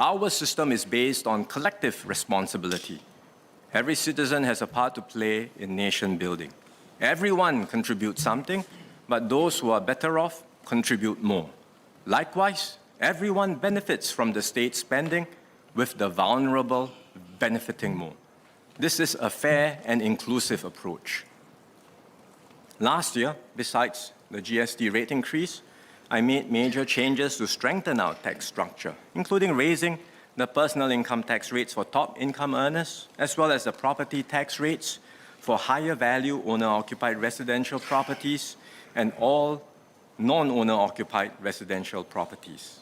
Our system is based on collective responsibility. Every citizen has a part to play in nation building. Everyone contributes something, but those who are better off contribute more. Likewise, everyone benefits from the state spending, with the vulnerable benefiting more. This is a fair and inclusive approach. Last year, besides the GST rate increase, I made major changes to strengthen our tax structure, including raising the personal income tax rates for top income earners, as well as the property tax rates for higher value owner-occupied residential properties and all non-owner-occupied residential properties.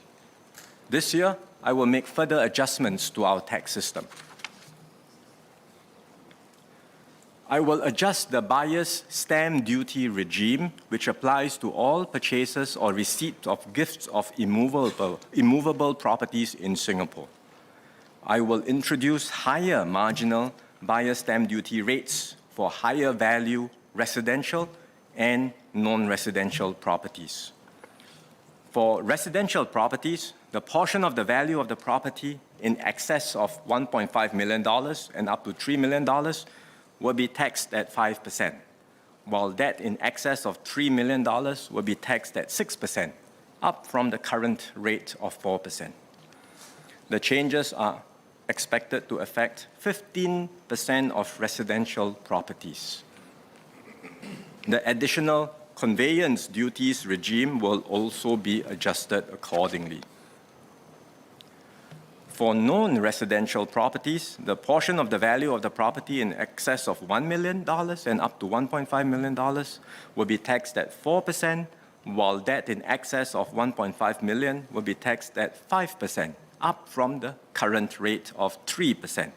This year, I will make further adjustments to our tax system. I will adjust the buyer's stamp duty regime, which applies to all purchases or receipt of gifts of immovable properties in Singapore. I will introduce higher marginal buyer stamp duty rates for higher value residential and non-residential properties. For residential properties, the portion of the value of the property in excess of $1.5 million and up to $3 million will be taxed at 5%, while that in excess of $3 million will be taxed at 6%, up from the current rate of 4%. The changes are expected to affect 15% of residential properties. The additional conveyance duties regime will also be adjusted accordingly. For non-residential properties, the portion of the value of the property in excess of $1 million and up to $1.5 million will be taxed at 4%, while that in excess of $1.5 million will be taxed at 5%, up from the current rate of 3%.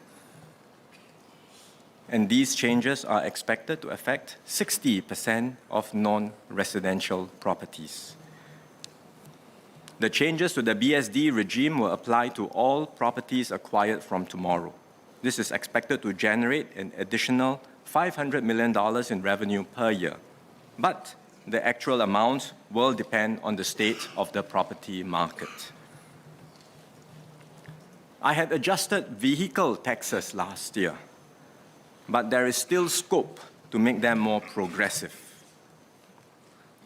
And these changes are expected to affect 60% of non-residential properties. The changes to the BSD regime will apply to all properties acquired from tomorrow. This is expected to generate an additional $500 million in revenue per year. But the actual amount will depend on the state of the property market. I had adjusted vehicle taxes last year, but there is still scope to make them more progressive.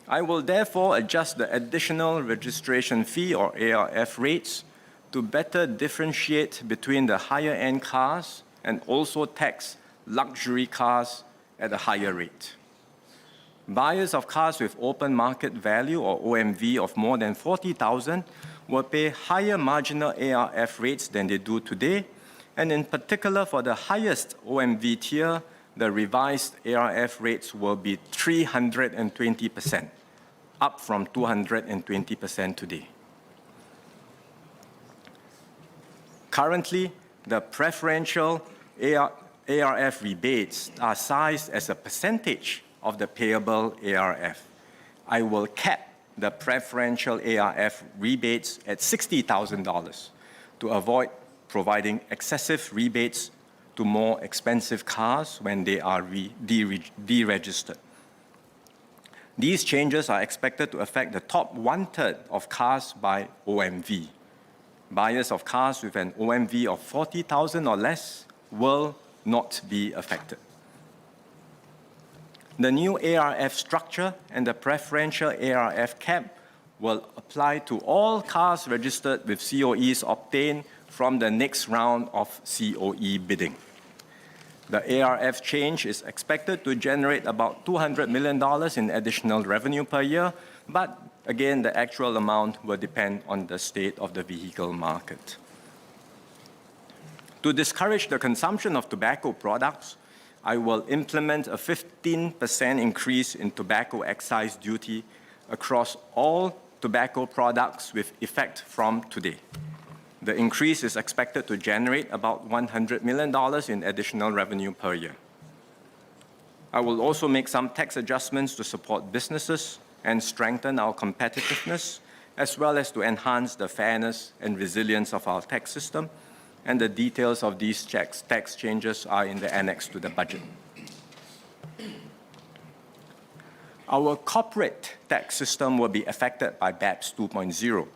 I will therefore adjust the additional registration fee or ARF rates to better differentiate between the higher-end cars and also tax luxury cars at a higher rate. Buyers of cars with open market value or OMV of more than $40,000 will pay higher marginal ARF rates than they do today, and in particular for the highest OMV tier, the revised ARF rates will be 320%, up from 220% today. Currently, the preferential ARF rebates are sized as a percentage of the payable ARF. I will cap the preferential ARF rebates at $60,000 to avoid providing excessive rebates to more expensive cars when they are deregistered. These changes are expected to affect the top one-third of cars by OMV. Buyers of cars with an OMV of $40,000 or less will not be affected. The new ARF structure and the preferential ARF cap will apply to all cars registered with COEs obtained from the next round of COE bidding. The ARF change is expected to generate about $200 million in additional revenue per year, but again, the actual amount will depend on the state of the vehicle market. To discourage the consumption of tobacco products, I will implement a 15% increase in tobacco excise duty across all tobacco products with effect from today. The increase is expected to generate about $100 million in additional revenue per year. I will also make some tax adjustments to support businesses and strengthen our competitiveness, as well as to enhance the fairness and resilience of our tax system, and the details of these tax changes are in the annex to the budget. Our corporate tax system will be affected by BEPS 2.0.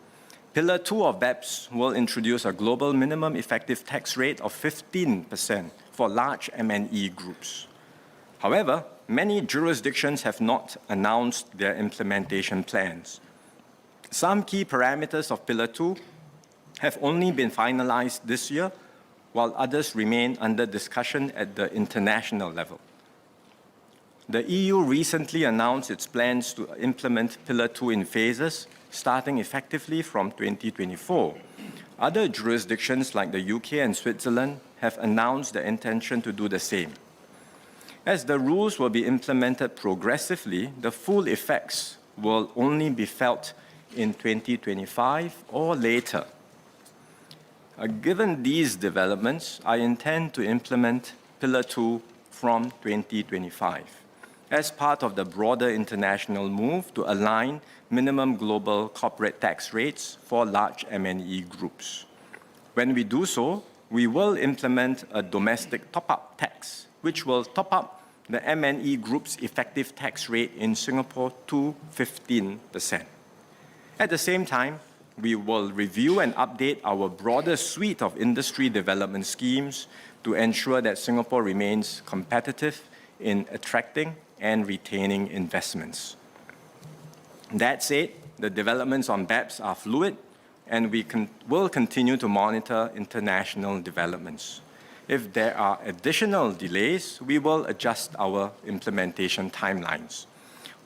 Pillar 2 of BEPS will introduce a global minimum effective tax rate of 15% for large M&E groups. However, many jurisdictions have not announced their implementation plans. Some key parameters of Pillar 2 have only been finalized this year, while others remain under discussion at the international level. The EU recently announced its plans to implement Pillar 2 in phases, starting effectively from 2024. Other jurisdictions like the UK and Switzerland have announced their intention to do the same. As the rules will be implemented progressively, the full effects will only be felt in 2025 or later. Given these developments, I intend to implement Pillar 2 from 2025 as part of the broader international move to align minimum global corporate tax rates for large M&E groups. When we do so, we will implement a domestic top-up tax, which will top up the M&E group's effective tax rate in Singapore to 15%. At the same time, we will review and update our broader suite of industry development schemes to ensure that Singapore remains competitive in attracting and retaining investments. That said, the developments on BEPS are fluid, and we will continue to monitor international developments. If there are additional delays, we will adjust our implementation timelines.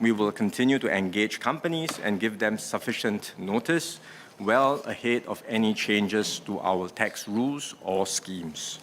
We will continue to engage companies and give them sufficient notice well ahead of any changes to our tax rules or schemes.